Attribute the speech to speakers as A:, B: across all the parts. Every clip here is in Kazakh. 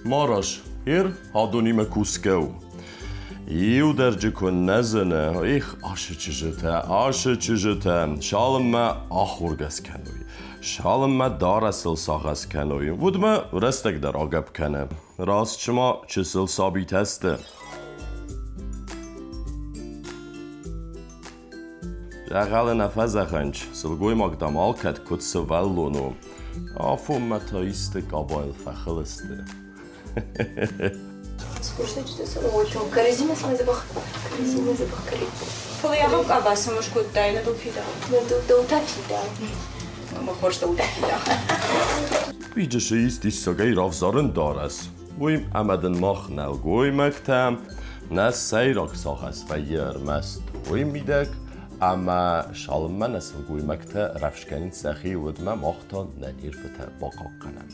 A: Maraş, hadonime kuskeu. Iu derce kun nezene, aşıçıcıte, şalım ahurges kenoy. Şalım daresıl sağes kenoy. Vudme restek der agab kene. Rastçıma çısıl sabit heste. Jağalı nefeze xenç, sılgoy magdam alket kutsı vellonu. Afum metaistik abayl fəxilisti.
B: Скучно что-то очень. Каразима смазывах. Каразима забахкали.
C: Фолиягам кабаса мушкут дайна долфида.
B: Да утапида.
C: Махорш да утапида.
A: Vídese istis szagay ravzarın dares. Uyim emeden mach nel goy megtem, ne szejrak szahez fejér mest goy midek, ama şalma nesl goy megte rafskenin szexi udme machta ne irfete bakakkanem.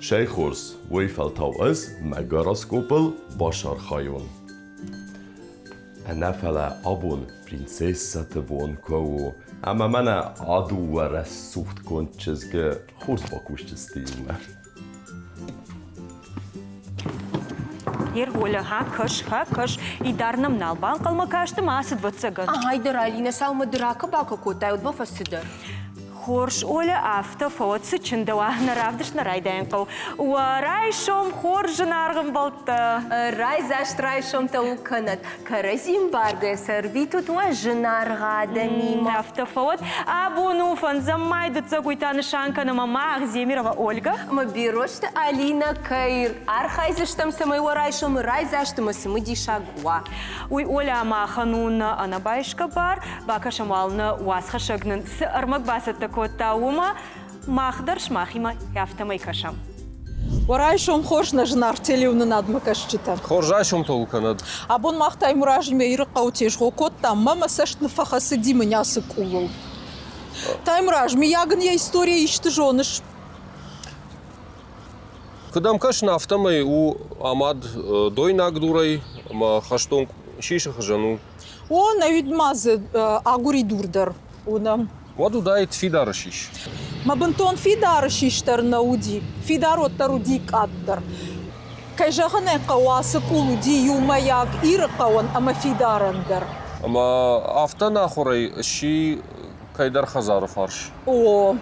A: Şeyhurs, voy feltav az, megaraskopel başar hayon. Nefele abun prinsessete von kovo, ama mene adu veres sucht kontchezge horsbakustestilmer.
C: Ер голя хакаш и дарнам налбан калма кашты масыд ватсаган.
B: Хайдар, Алина, салма драка бака котай от бафасыдар.
C: Хорш оля афта фоцы чындава наравдыш нарайденков. Уарай шом хоржы наргым болта.
B: Рай заштрай шом та уканат. Каразим барга сорвиту туа жынарға да мимо.
C: Афта фот, абуну фан замайды цагуйтаны шанкана мамах Земирова Ольга.
B: Ма бирошта Алина Каир. Архай заштам самой уарай шом рай заштама самы дишагуа.
C: Уй оля амахануна анабайшка бар, бакашамална уасха шагнын с армак басата Котаума махдар шмахима яфтамай кашам.
D: Варайшом хош на жнар телевны надмакашчита.
E: Хоржашом толканад.
D: Абон махтай муражме ирқаутеш хокотта мама сашны фахасы димыня сыкулул. Таймуражме ягын я история ишты жоныш.
E: Кыдам каш нафтамай у амад дойнак дурай ма хаштон шиша хажану.
D: О навидмазы агури дурдар унам.
E: Воду дает фидаршиш.
D: Мабантон фидаршиштар науди. Фидароттару дик аддар. Кайжахане кавасы кулуди юмаяк ирқаван ама фидарандар.
E: Ама автана хорай ши кайдар хазар фарш.
D: О,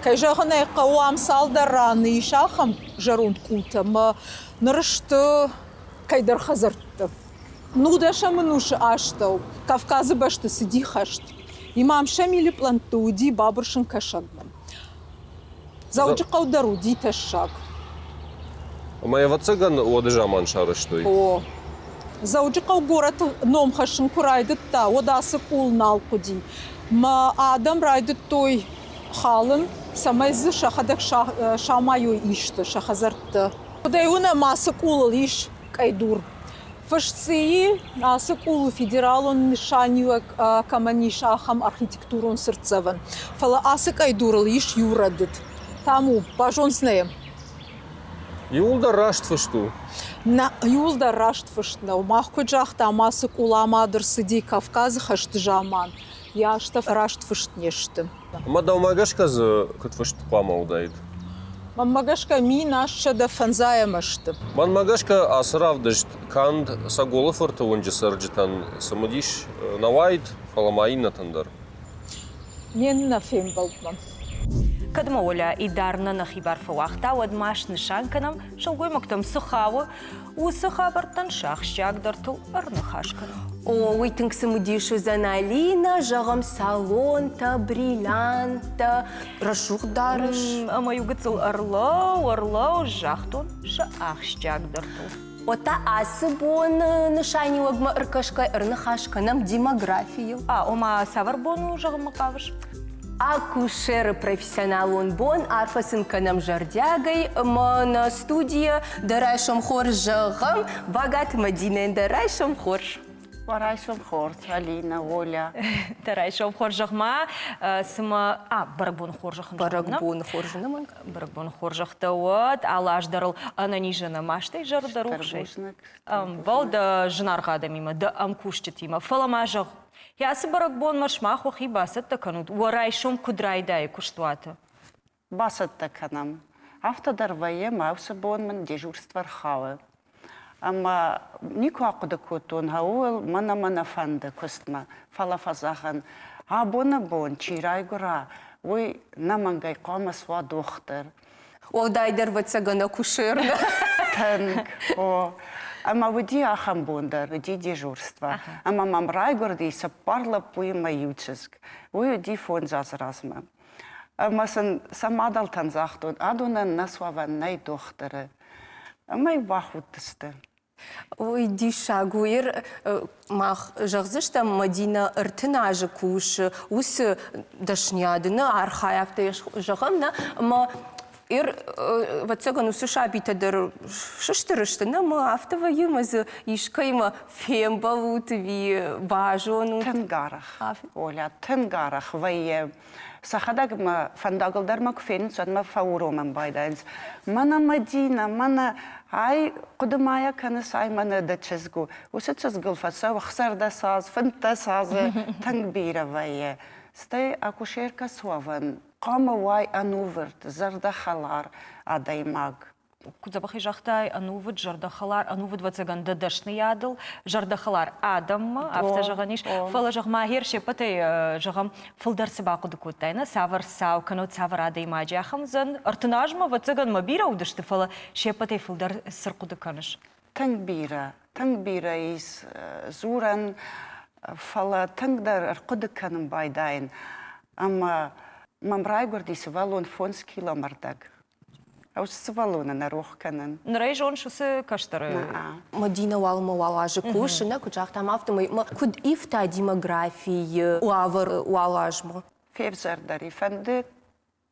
D: кайжахане кавам салдараны ишахам жарун кута ма нарышты кайдар хазартты. Нудаша мануша аштау. Кавказы башты сиди хашт. Имам шамили плантуди бабуршин кашагнам. Зауджи каудару ди ташак.
E: Ама я вацаган одежаман шарыштой.
D: О, зауджи каугорат ном хашин курайдыт та, одасы кул налкуди. Ма адам райдыт той халын, самайзы шахадак шамаю ишты, шахазартты. Одайуна масы кулыл иш кайдур. Фашции асыкулу федералон нишанию каманишахам архитектурон сырцеван. Фала асык айдурал иш юрадит. Таму пажонснеем.
E: Юлда рашт фашту.
D: На юлда рашт фаштна. Махку джахта амасык уламадыр сыди Кавказы хашты жаман. Яштав рашт фаштнешты.
E: Ама даумагашказ кыт фашт пама удайд.
D: Мамагашка ми нашша да фанзаемашты.
E: Ман магашка асравдышт канд саголы фырты онжы сарджитан самадиш навайд фаламаин натандар.
D: Мен на фем болтман.
C: Кадма оля и дарна на хибар фуахта вадмаш нишанканам шалгой мактам сухаву у сухабартан шахщак дарту арнахашкан.
B: О, уйтынг самудишу зана Алина, жағам салонта, бриллианта, рашух дарыш.
C: Ама югыцыл орлау жахтун шахщак дарту.
B: Ота асы бон нышани вагма ыркашка арнахашканам демографию.
C: Ома савар бону жағым макавыш.
B: Акушер профессионал он бон, арфасынканам жардягай, на студия дарайшом хор жағам, багат мадинен дарайшом хор.
F: Варайсом хорс, Алина, Оля.
C: Тарайшов хоржахма, сыма, барагбон хоржахын.
B: Барагбон хоржынамын.
C: Барагбон хоржахта вот, алаждарыл ананижена маштай жардарухшей. Балда жынарға да мима, да амкушчет има, фаламажах. Ясы барагбон машмах вахи басат таканут, варайшом кудрайдай куштуата.
F: Басат таканам. Автодарвае маусы бонман дежурство рхавы. Ама нику ақыды көтун, хауыл мана фанды көстма, фалафазахан. Бона бон, чирай гура, ой, намангай қамас ва доқтыр.
B: О, дайдар вацагана кушерна.
F: Тэнг, о. Ама выди ахам бондар, выди дежурство. Ама мамрай гордейся парла пуйма юческ. Ой, уди фон зазразма. Ама самадал танзахтун, адунан насваван най доқтыры. Ама и вахутысты.
B: Ой, дишагуир, мах жағзышта Мадина ыртынажы куш, ус дашнядыны архаявты жағымна, ма ир ватсаган усыша битадыр шыштырыштыны, ма автова юмазы ишкайма фемба вутви важону.
F: Тынгарах, Оля, тынгарах, вайе. Сахадагма фандагылдарма кфен, садма фауроман байдайнс. Мана Мадина, мана ай кудымая каныс ай мана да чызгу. Усы чызгыл фаса, вахсар да саз, фынта сазы, тангбира вайе. Стай акушерка суаван, қама вай ануверт, зардахалар адаймаг.
C: Кудзабахи жахтай анувыд жардахалар, анувыд вацаган дадашны ядыл, жардахалар адам, авта жағаниш, фала жағма херше патай жағам фылдарсы бақуды көттайна, савар сау, канот савар адайма жахам зан, артынажма вацаган мабира удышты фала ше патай фылдар сырқуды каныш.
F: Тангбира из зуран фала тангдар арқуды каным байдайын. Ама мамрай гордейсы валон фонс киломардаг. Аус свалона на рохканан.
C: Нрай жон шусы каштары.
B: Мадина валма валажы кушына, кучақтам автомай, куд ифта демографии уавар уалажма.
F: Февзардари фанды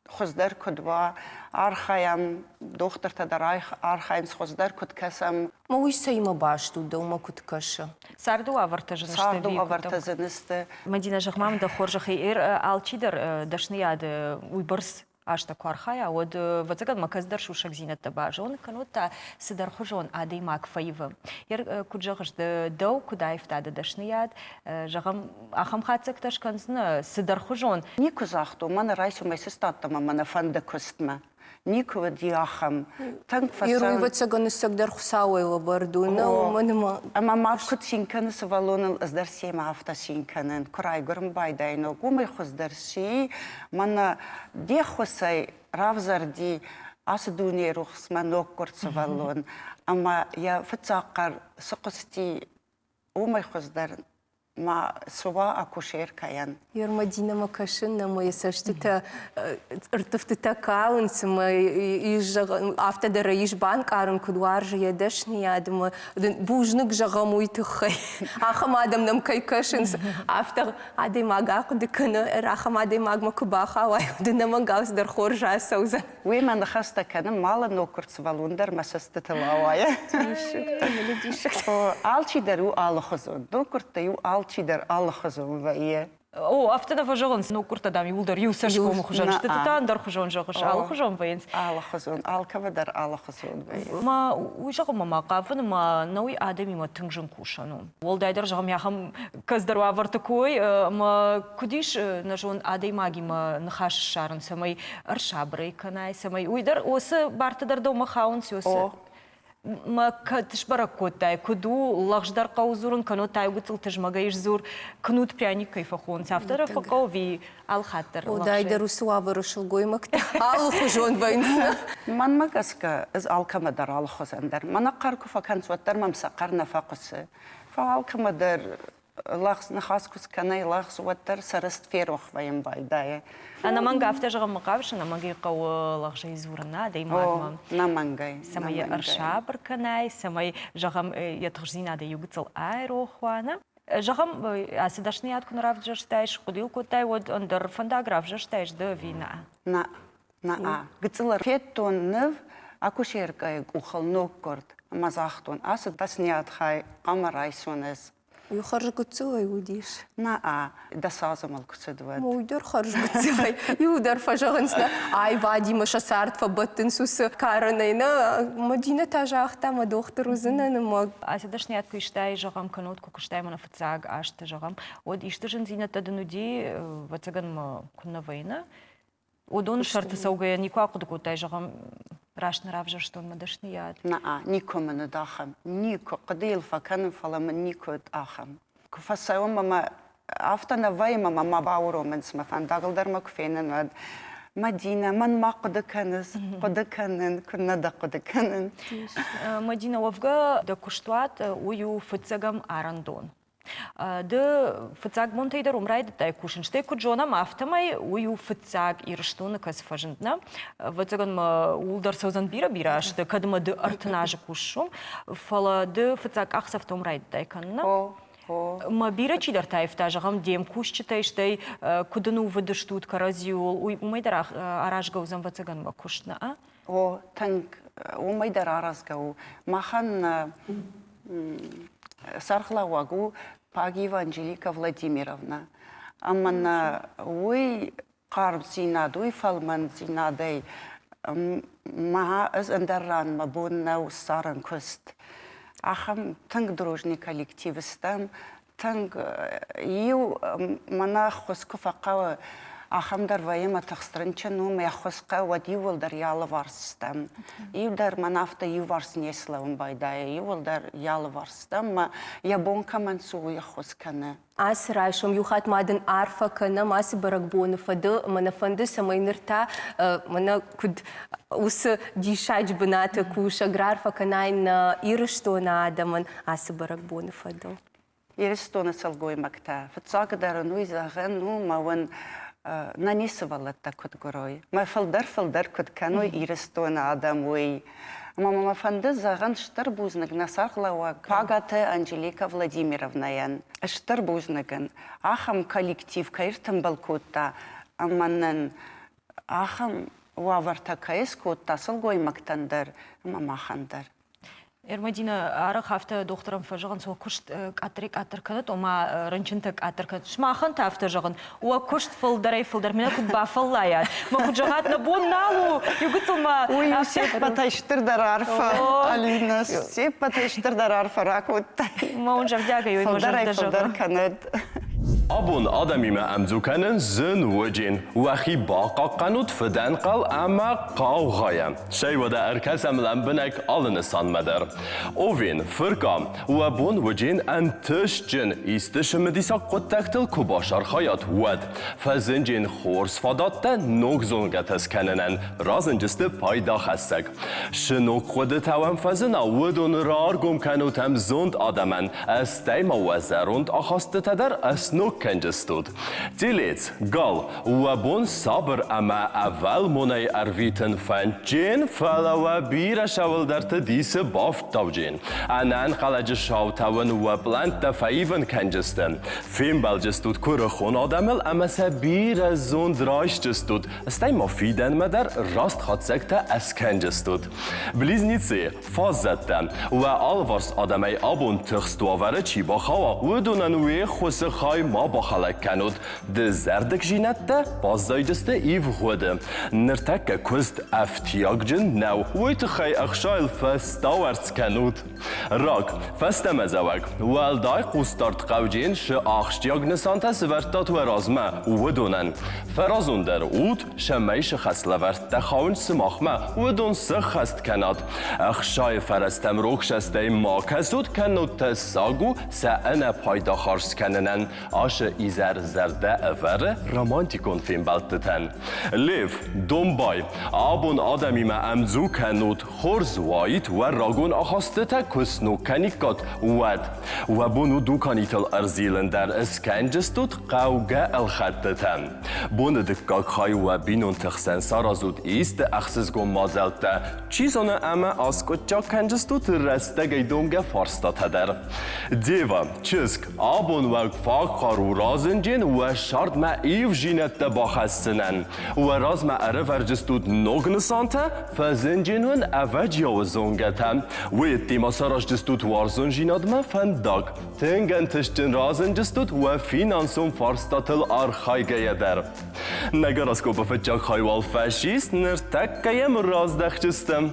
F: хоздар кудва архаям доктор тадар архаямс хоздар кудкасам.
B: Ма уйса има башту да ума куткаша.
C: Сарду авартажынышты
F: Сарду авартажынышты.
C: Мадина жағмам да хоржахи алчидар дашны яды уйбырс. Ашта квархая, от вацаган маказдар шушак зинат табажон, канота сидар хожон адей мак фаива. Ер куджагаш дау куда ифтада дашнияд, жагам ахам хацак ташканзна сидар хожон.
F: Нику захту, мана райсу майсистаттама мана фанда кустма. Нику диахам.
B: Ируй вацаган исагдар хусауэла бардуна, уманима.
F: Ама мавкут синканы савалонал аздар сема афта синканын. Курай гурм байдайно. Гумай хоздар си, мана дехосай равзарди асдуни рухсма ноккорт савалон. Ама я фацақар сықысти умай хоздар ма сува акушеркаян.
B: Ер Мадина макашынна моя саштыта ыртыфтыта каунсы ма автодара иш банк арын кудуаржы ядашны ядыма бужнык жағам уйтыхай. Ахам адамнам кайкашынсы авто адаймага кудыкыны рахам адаймагма кубаха вай удынама гаусдар хоржа саузан.
F: Уйман хаста каны мала ноккорт савалондар масасты тылауая. Алчидару алхозон. Ноккорттаю алчидар алхозон вайе.
C: О, автода фажон, ну куртадам юлдар юсашком хужан, что ты дар хужан жагыш, ал хужан вайнс.
F: Алхозон, алкавадар алхозон вайе.
C: Ма уйжагы мама кафын ма науи адами ма тыңжын кушану. Ол дайдар жагам яхам каздару авартыкой, ма кудиш нажон адай маги ма нахаш шарын самай аршабрай канай самай уйдар осы бартадар дома хаунс осы. Ма тышбарак котай, куду лахждар каузурун, кано тайгутыл тыжмагаиш зур, кнут пряник кайфахон, сафтара факови алхаттар.
B: О, дайдар усуава рушыл гоймакта, ал хужон вайнсна.
F: Ман магаска из алкамадар алхозандар. Мана карку факансуаттар мамсақар нафақысы. Фа алкамадар лахс нахаскус канай лахс уаттар сараст ферох вайм байдая.
C: Ана манга автажага мақавш, ана манги қау лахжай зурна, дай магма.
F: На мангай.
C: Самай аршабр канай, самай жагам ятғжзина да югыцал айрохвана. Жагам асидашны ятку нарав жаштайш, кудил котай вот андар фандаграф жаштайш да вина.
F: На гыцылар феттон ныв акушеркай ухал ноккорт мазахтон. Асы дасният хай камарайсонес.
B: ويخرج قتسوي وديش
F: نا ده سازم الكسدوات
B: ويدور خرج قتسوي يودر فجغنسنا اي بعدي مش صارت فبطن سوس كارنينا مدينة تاجاختا ما دختر وزنا ما
C: أسدش نيات كويشتاي جغم كنوت كوكشتاي من فتزاق عشت جغم ود يشتجن زينة تدنودي وتجن ما كنا وينا ودون شرط سوقي نيكوا قد كوتاي جغم راش نرافجر شتون ما دش نيات
F: نا نيكو من داخم نيكو قديل فكان فلا من نيكو داخم كفسايوم ما أفتنا ويما ما باورو من سما فانداغل در مكفينن مدينة من ما قد كنن كنا دا قد كنن
C: مدينة وفقا دا كشتوات ويو فتزاقم آراندون ده فتزاق مونتايدر умрайд тай кушин штей куджона мафтамай ую فتزاق ирштуны кас фажентна ватаган ма улдар созан бира ашты кадма де артнажы кушум фала де فتزاق ахсафта умрайд тай канна ма бира чидар тайф тажагам дем кушчитай штей кудыну выдыштут каразиул умайдарах аражгаузан ватаган ма кушна а
F: о танк умайдар аразгау махан Сархлауагу Пагиева Анжелика Владимировна. Амана уй карб зинадуй фалман зинадей ма из андарран мабунна саран куст. Ахам танк дружный коллективистам танк ю мана хускуфакава Ахамдар ваема тахстрынчану мяхосқа вади волдар ялы варсыстам. Ивдар манафта ю варс неславым байдая, ю волдар ялы варсыстам, ма ябонка мансу яхосканы.
B: Ас райшом юхат мадын арфа кана маси баракбоны фады мана фанды самайнырта мана куд ус дишач бната куша грарфа канайн ирыштона адаман асы баракбоны фады.
F: Ирыштона салгой макта. Фатсагадару изаган ну маван нанисывала такут горой. Ма фалдар куд каной ирыштона адам уй. Мама фанды заган штарбузник насахлава Пагате Анжелика Владимировна. Штарбузникан. Ахам коллектив каиртам балкутта. Аманнан ахам ваварта каискутта салгой мактандар. Мамахандар.
C: Эрмадина ары хафта докторам фажаган со кушт атрик канат ома ранчинтак атркат шмахан тафта жаган уа кушт фылдарай меня кут бафаллаят ма куджагат на бон налу югутма
F: уй все паташтыр дарарфа Алина все паташтыр дарарфа ракут
C: ма он жавдяга ю
F: фылдарай фылдар канат
A: Abun adamime emzukanen zin wajin waxi baqa qanut fidan qal ama qawghaya shay wada erkasam lambenek alını sanmadır ovin fırkam ve bun wajin antishjin istishmedisa qottaktil kubashar hayat wad fazinjin khors fadatta nogzon gatas kanenen razinjiste payda khassak shino qod tawam fazina wadun rargum kanutam zond adaman astayma wazarund akhast tadar asnuk کنجستود. دیلیت گال و بون صبر اما اول منای ارویتن فنجین فلا و بیر شاول در تدیس بافت تاوجین. آنان خلاج شاو تاون و بلند دفعیون کنجستن. فیلم بالجستود کور خون آدمل اما سبیر زون دراش جستود. استای مفیدن مدر راست خاد سکته از کنجستود. بلیزنیسی فازدتن و آلوارس آدمی آبون تخست واره چی با خوا و دوننوی خوش خای ما با خلق کنود ده زردک جینته بازدایجسته ایو خوده نرتک کست افتیاگ جن نو ویت خی اخشایل فستاورس کنود راک فستم زوگ والدای قوستارت قوجین ش اخشیاگ نسانت سورتات و رازمه و دونن فرازون در اود شمیش خسلورت دخاون سماخمه و دون سخست کناد اخشای فرستم روکشسته ما کسود کنود تساگو سعنه پایدا خارس کننن آش ایزر زرده افره رومانتیکون فیلم بلتتن لیف دنبای آبون آدمی ما امزو کنود خورز وایت و راگون آخاسته تا کسنو کنیکات و بونو دوکانیتل ارزیلن در اسکنجستود قوگه الخطتن بون دکاک خای و بینون تخسن سارازود ایست اخسزگو مازلته چیزانه اما آسکوت جا کنجستود رسته گیدونگه فارستات هدر دیوا چسک آبون و فاق و رازنجین و شرط ما ایف جینت باخستنن و راز ما عرف ارجستود نوگن سانته فزنجینون اوج یا زونگتم و اتیما سراش جستود وارزون جیناد ما فنداگ تنگن تشتن رازن جستود و فینانسون فارستاتل آرخایگه در نگر از کو بفتجاک خایوال فاشیست نرتک کیم رازدخ جستم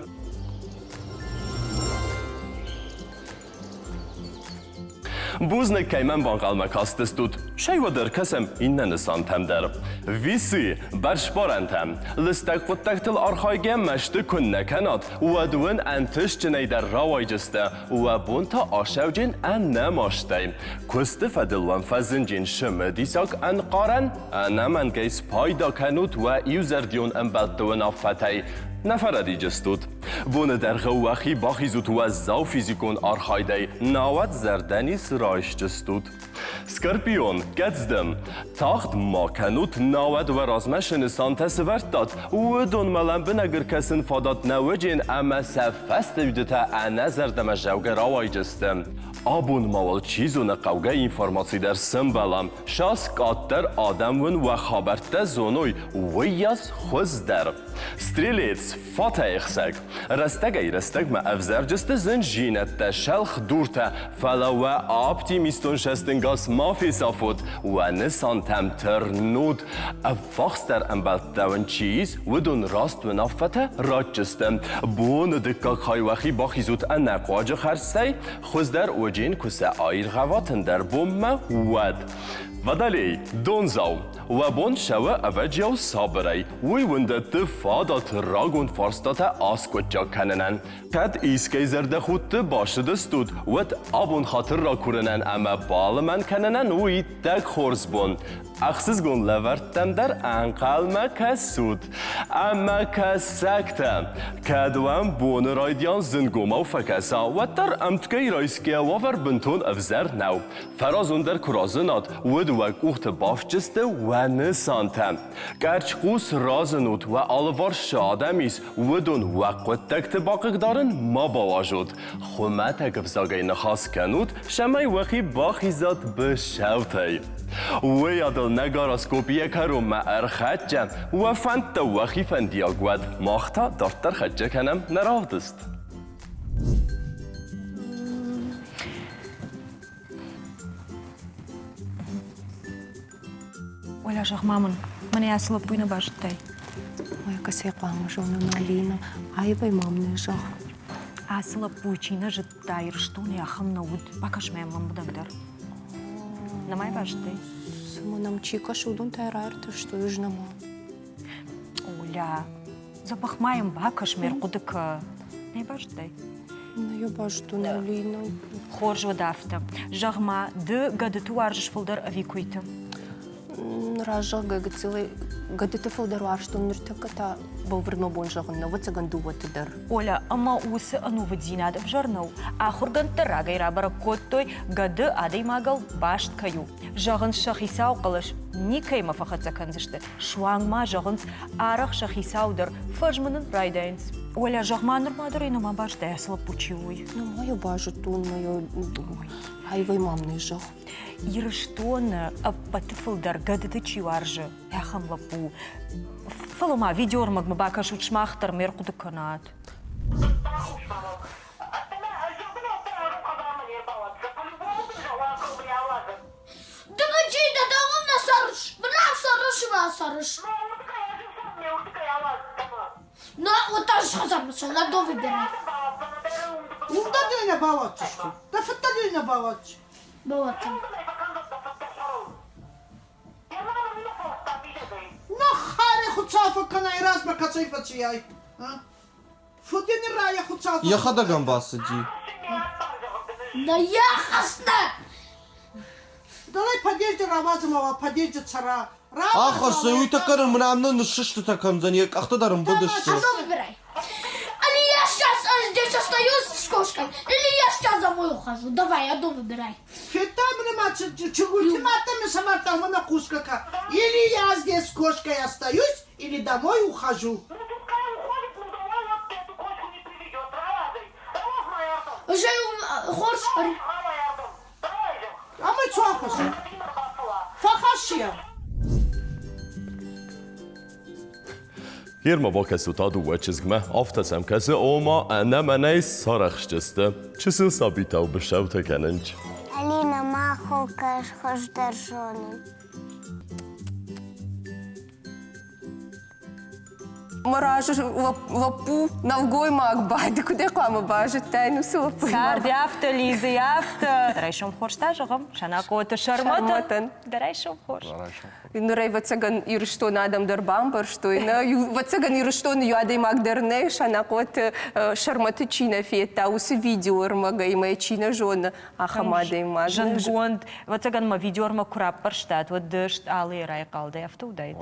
A: بوزنه کیمن بانقال مکاستستود شای و در کسم این نسانتم در ویسی برشبارنتم لستک و تکتل آرخایگه مشت کن نکناد و دوین انتش جنی در راوی جسته و بون تا آشو جن ان نماشته کست فدلوان فزنجین شم دیساک ان قارن نمن گیس پایدا کنود و یوزردیون انبلدوین آفته نفردی جستود بونه در غواخی باخیزود و زاو فیزیکون آرخایده ناوت زردنی سرایش جستود سکرپیون گدزدم تاخت ما کنود ناوت و رازمش نسان تسورت داد و دون ملن بنگر کسن فادات نوجین اما سفست ویدتا انا زردم جوگر آوای جستم آبون ماول چیزو نقوگه اینفرماسی در سنبالم شاس قاتر آدم و خابرت زونوی ویاز خوز در ستریلیتس فاتا اخسک رستگ ما افزر جست زنجینت شلخ دورتا فلا و آپتیمیستون شستنگاس مافی صافود و نسان تم ترنود افاخستر انبالت دون چیز و دون راست و نافتا راد جستم بون دکاک های وخی باخیزود انقواج خرسته خوز در اوجین کسه آیر غواتن در بوم ود ودلی دونزاو و بون شوه اوجیو صابری وی وندت فادات راگون فارستات آسکوچا کننن کد ایسکی زرده خود باشد استود ود آبون خاطر را کورنن اما بالمن کننن وی تک خورز بون اخصیز گون لورتم در انقل ما کسود اما کسکتم کدوام بون رایدیان زنگوما و فکسا و در امتکی رایسکی وافر بنتون افزر نو فرازون در کرازنات ود و کوخت باف جسته و نسانتم گرچ قوس رازنود و آلوار شادمیز ودون وقت تکت باقق دارن ما باواجود خومه تک افزاگه نخواست کنود شمای وقی باخیزاد بشوتی و یادل نگاراسکوپیه کرو ما ارخجم و فنت وقی فندیاگود ماختا دارتر خجه کنم نراودست
C: ولا شيخ مامون ماني عسلب بينا باش تاي
B: Ой, касе памажону налина, айвай мамны жах.
C: عسلب بوچينا جد داير شتون يا خمنا ود باكش مام لم بدقدر نماي باش تاي
B: Самонам чика шудун тайрарты, что южному.
C: ولا زبخ مايم باكش مير قدك ناي باش تاي
B: На я бажду налина.
C: خورج ودافتا جغما د قد توارجش فلدر افيكويتا
B: Ража гагацилы, гадыты фылдыруар, что ныртыката бовырма бонжағынна, вацаган дуватыдар.
C: Оля, ама усы ану вадзина да вжарнау, а хурган тырага ира баракоттой гады адай магал башт каю. Жағын шахисау қылыш, никай мафахатса канзышты. Шуаңма жағынс арах шахисаудар, фажманын райдайнс. Оля, жағма нырмадыр инама башт дәсіліп пучиуй.
B: Ну, мою бажу тун, мою... Айвай мамны жақ.
C: Ирыштоны аппатыфылдар гадыты чиваржы, яхам лапу. Фалума видеормаг мабака шучмахтар меркуды канат.
G: Дымычи, да давам на сарыш, брав сарыш. Ну, вот так же хазармысın, на до выбирай.
H: Unda düğüne bağlat işte. Da fıtta düğüne bağlat.
G: Bağlatın.
H: Na xare xutsafı kanay razma kaçayfa çiyay. Fıdeni raya xutsafı.
I: Yaxadagan basıcı.
G: Да я хасна!
H: Dalay padiyece ravazım ava, padiyece çara.
I: Ахырсы уй такарым мынамны нышышты такам заник ахтадарым будышты.
G: Что выбирай? Или я сейчас здесь остаюсь с кошкой, или я сейчас домой ухожу. Давай, одну выбирай.
H: Фетта мне мать чугути матами самартамы на кускака. Или я здесь с кошкой остаюсь, или домой ухожу.
G: Уже хочешь?
H: А мы что хотим? Чия?
A: Hier ma wakes ut adu wetchesgme aftasem kese oma nemenej sarachsteste. Чесил sabita ubeschaute kennench.
J: Алина махо каш хождержони.
B: Мораж лапу навгой маг байды, куде қама бажы тайну сылапу.
C: Сарди афта, Лиза афта. Дарайшом хорста жағым. Шанакоты шарматын.
B: Шарматын.
C: Дарайшом хорш.
B: Нурай вацаган юриштон адам дарбамбар, что ина вацаган юриштон юадей маг дарне, шанакот шарматы чина фета, усы видеор мага има чина жона, ахамадей маг.
C: Жангонд, вацаган ма видеор ма курап парштат, вот дышт алы рай қалды афта удайд.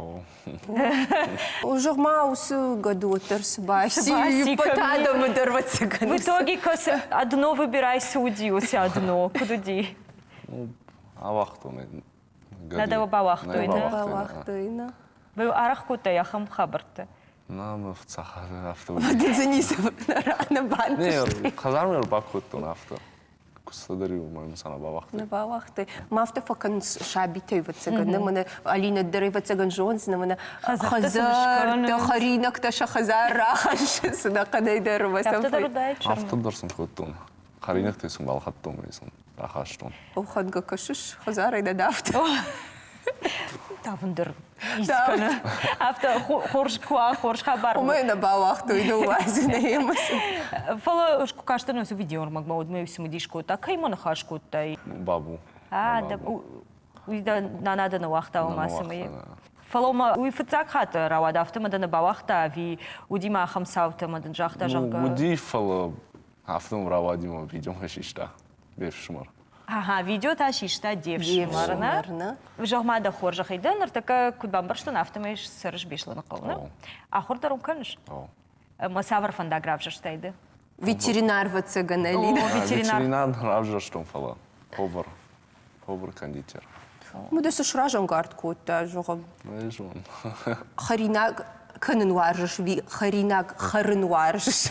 B: Ужогма усы году терсбаси, потадам дарвацаган.
C: В итоге одно выбирай судью, одно. Куда ди?
K: Авахту.
C: Надо бавахтуйна.
B: Бавахтуйна.
C: Вы арахкута яхам хабарта.
K: Нам в цахар авто.
B: Один занисов на банк.
K: Не, хазармер бакутту авто. Кусадарю моим сана бавахту.
B: На бавахты. Мафта факан шабитай вацаган. Намана Алина дыры вацаган жонс. Намана хазар, та харинак, та шахазар рахаш. Сынақадай дыры васампай.
K: Авто дырсын хуттун. Харинак тесун балхаттун мейсон. Рахаштун.
B: Оханга кашыш хазар айда дафта.
C: Тавындыр. Искана. Авто хорш хабар.
B: Умайна бавахтуйна уазина емас.
C: Фала каштан өсі видеор магма одмей үсі мудишкота. Каймана хашкота.
K: Бабу.
C: Да, уйда нанада на вахта умасымы. Фалома уйфыцак хаты равад автомада на бавахта, ви удима ахам саута мадан жахта жахга.
K: Уди фала автом равадима видео хашишта. Бешмар.
C: Ага, видео та шишта девшмарна. Жахмада хоржа хайдан, артака кудбамбарштан автомеш сырыш бешлана қална. Ахор дарум каныш. Масавар фандаграф жаштайды.
B: Ветеринар вацаган Алина.
K: Ветеринар равжаштун фала. Повар кондитер.
B: Муда сушражан гард кота жогам.
K: Мejun.
B: Харинак кынын варжыш, харинак харын варжыш.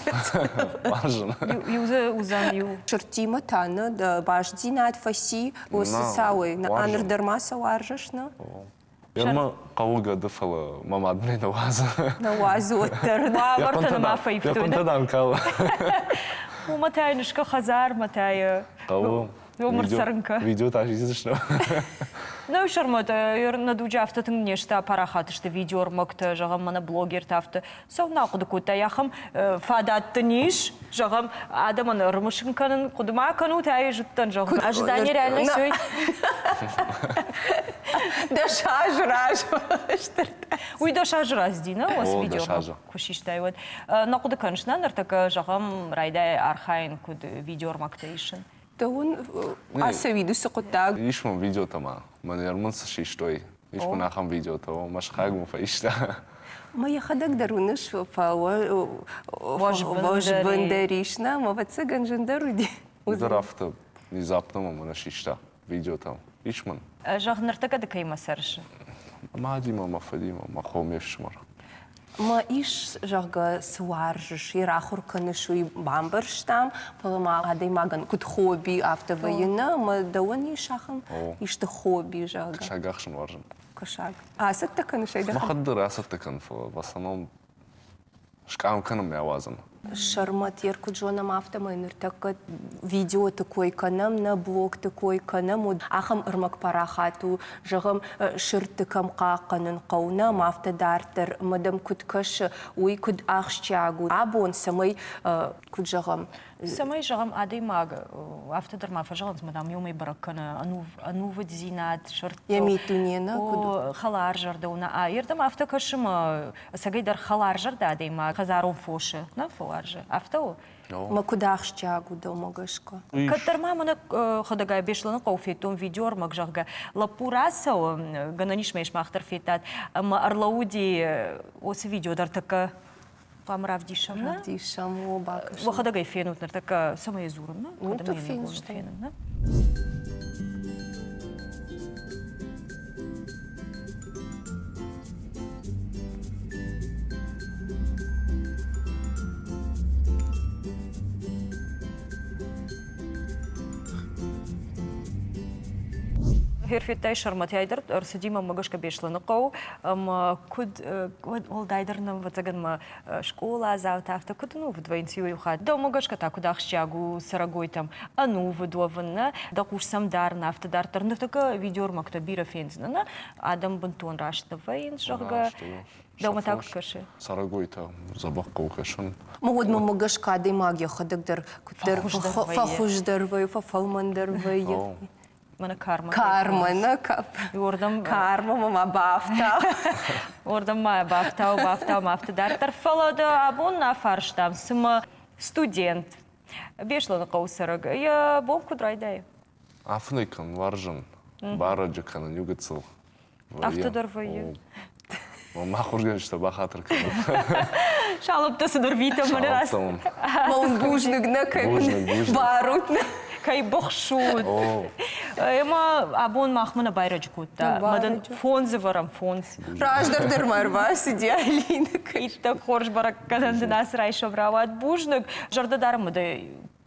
K: Важно.
C: Юза узан ю.
B: Шыртима таны, да бажди над фаси, осы сауы. Аныр дармаса варжыш, на?
K: Ярма қауылға дыфала мамадны на ваза.
B: На вазу оттар.
C: Вартана мафа ифтуйна.
K: Японтадан кала.
C: Матай нышка хазар, матай.
K: Қауыл.
C: Өмір сарынка.
K: Видео ташизышна.
C: Ну, шармата, надуджа автотың нешта парахатышты видеор мокта, жағам мана блогер тафты. Сауна құды көтті яқым фадатты ниш, жағам адамын ұрмышын канын, құдыма кану тәйі жұттан жағым. Ожидание реально сөй.
B: Да шажраж.
C: Уй, да шажраз дейна, осы видеор күшіштай. На құды канышнан, артака жағам райдай архайн құды видеор мокта ишін.
B: Да он аса виду сықыттаг.
K: Ишмам видео тама. Ман ярмынсы шиштой. Ишман ахам видео тама. Маш хагму фаишта.
B: Ма яхадак даруныш вожбындаришна, ма вацаган жандаруди.
K: Ударафта низапта мана шишта. Видео там. Ишман.
C: Жағы ныртака да кайма сарышы.
K: Мадима, мафадима, махом ешмар.
B: Ма иш жага сваржыш, ирахур канышу и бамбарштам, палама адай маган куд хобби автовоена, ма дауан ишахам ишта хобби жага.
K: Кашагахшын варжын.
B: Кашаг. Асатта канышайда?
K: Махаддыр асатта канфа. В основном шкам канам явазан.
B: Шармат ерку джонам автомайныр такка видео такой канам, на блог такой канам, ахам ырмак парахату, жағам шыртыкам қаққанын қаунам автодартыр, мадам күткаш уй күд ақшчагу. Абон самай күд жағам.
C: Самай жағам адай мага. Автодар мафа жағаныз мадам юмай бараккана, ану вадзинат, шырт.
B: Ямитунена күд.
C: Халар жарды уна. А ердам автокашым сагайдар халар жарды адай мага. Хазарун фоши. На фолар. Автоу?
B: Ма куда ақшчагу да могашка.
C: Каттарма мана ходага бешланы қауфетун видеор маг жағга. Лапурасау гананиш меш мақтар фетат. Ма арлауди осы видеодар така памрав дишамна?
B: Дишам, о бакаш.
C: Ходага фенутнар така самая зурна.
B: Ну, то фенштейн.
C: ферфеттай шармат яйдер арсидима магашка бешланыкау куд олдайдерна ватаганма школа завтафта куд ну вдвоенцию юхат да магашка та куда хщагу сарагой там ану вдованна да курсам дар нафтадар тарныфтака видеор мактабира фензна адам бунтон рашта вейн жага да мы так каши
K: сарагой та забахкау кашын
B: Могут мы магашка да магия ходыгдер кудер фахуждервей фафалмандервей
C: Mana karma.
B: Karma, ne kap.
C: Ordam
B: karma mama bafta.
C: Ordam ma bafta dar tarfalada abun na farshtam sma student. Бешло на каусараг. Я бом кудрайдай.
K: Афникан варжан. Бараджикан нюгацел.
C: Автодорвай.
K: Мама хурген что бахатыр.
C: Шалопта садорвита марас.
B: Мам бужник на кай. Барут.
C: Кай бохшут. Ема абон махмана байраджкутта. Мадан фонзе варам фонз.
B: Раждардер марвас идеалина.
C: Итта хорш барак казанды нас райшо брават бужник. Жардадарма да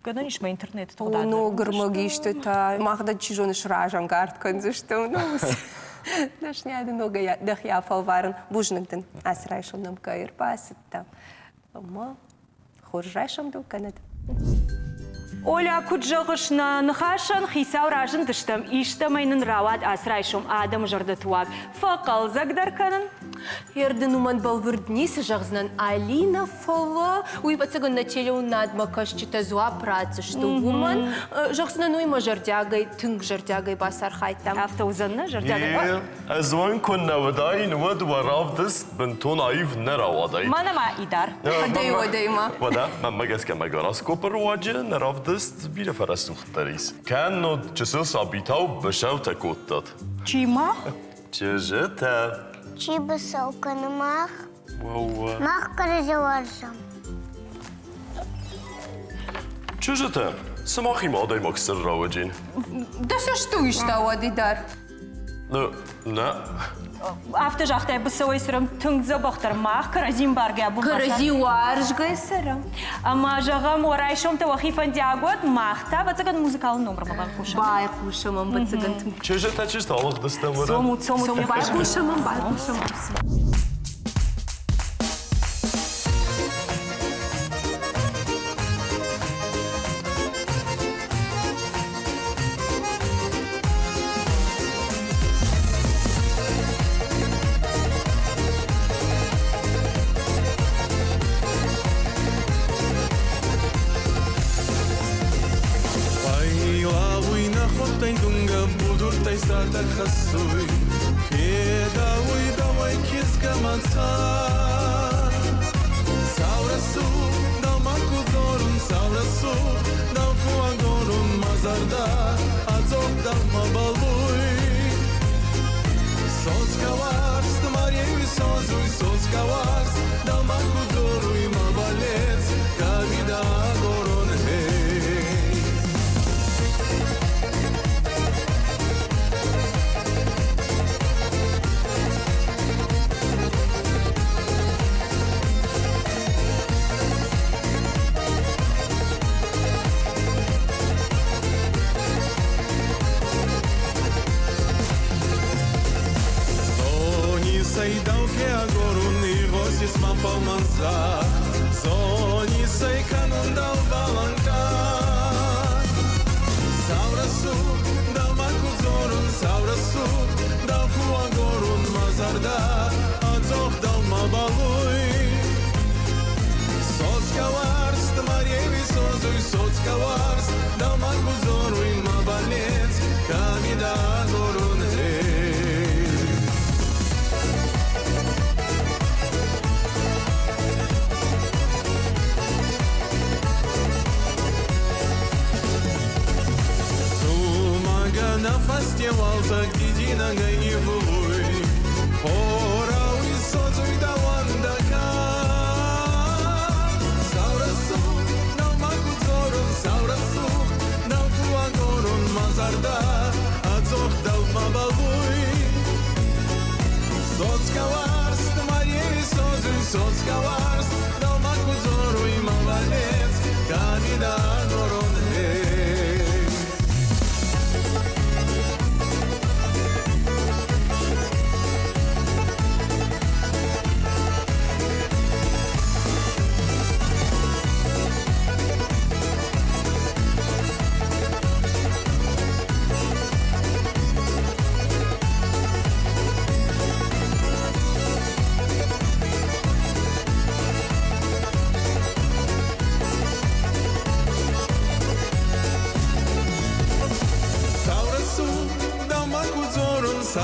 C: когда нишма интернет тогда.
B: Ну гормогиште та махда чижоныш ражан гард конзушту. Ну Наш не один много я дахя фалварен бужниктен асрайшом нам кайр пасетта. Ама хоржайшом ду канат.
C: Оля куджагышна нхашан хисау ражын дыштам иштамайнын рават асрайшом адам жардатуак. Факал загдарканын.
B: Ерден уман балвырднис жағзнан Алина фала. Уйбацаган на теле унадма кашчита зуа працы, что уман жағзнан уйма жардягай, тынг жардягай басар хайтам.
C: Автоузанна жардягай.
A: Азван кунна вадай нуад варавдыс бентон айв наравадай.
C: Манама идар.
B: Адайма.
A: Вада, мама геска магараскопер ваджа наравдыс биля фарасухтарис. Канно чесыл сабитау бешау такоттат.
C: Чима?
A: Чежета.
J: Чиба сауканы мах. Мах каразеваржам.
A: Чежета. Самахи мадай максер раваджин.
B: Да со что ишта адидар?
A: Ну, на.
C: Автожахтай бысовой сырым тынг забахтар мах каразим барге абу маса.
B: Карази уаржгай сырым.
C: Ама жағам орайшом та вахифан диагот махта бацаган музыкалный номер маман кушам.
B: Бай кушамам бацаган.
A: Чежета чисто алых дыстам вара.
C: Сому
B: бай кушамам.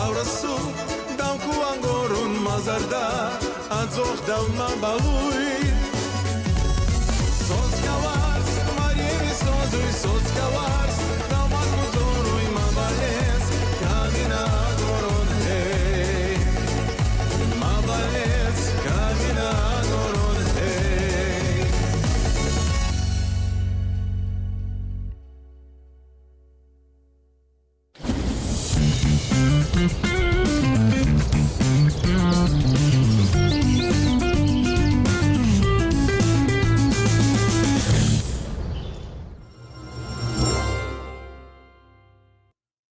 L: Auraço, dau cu angorun mazarda, azoch dau ma balui.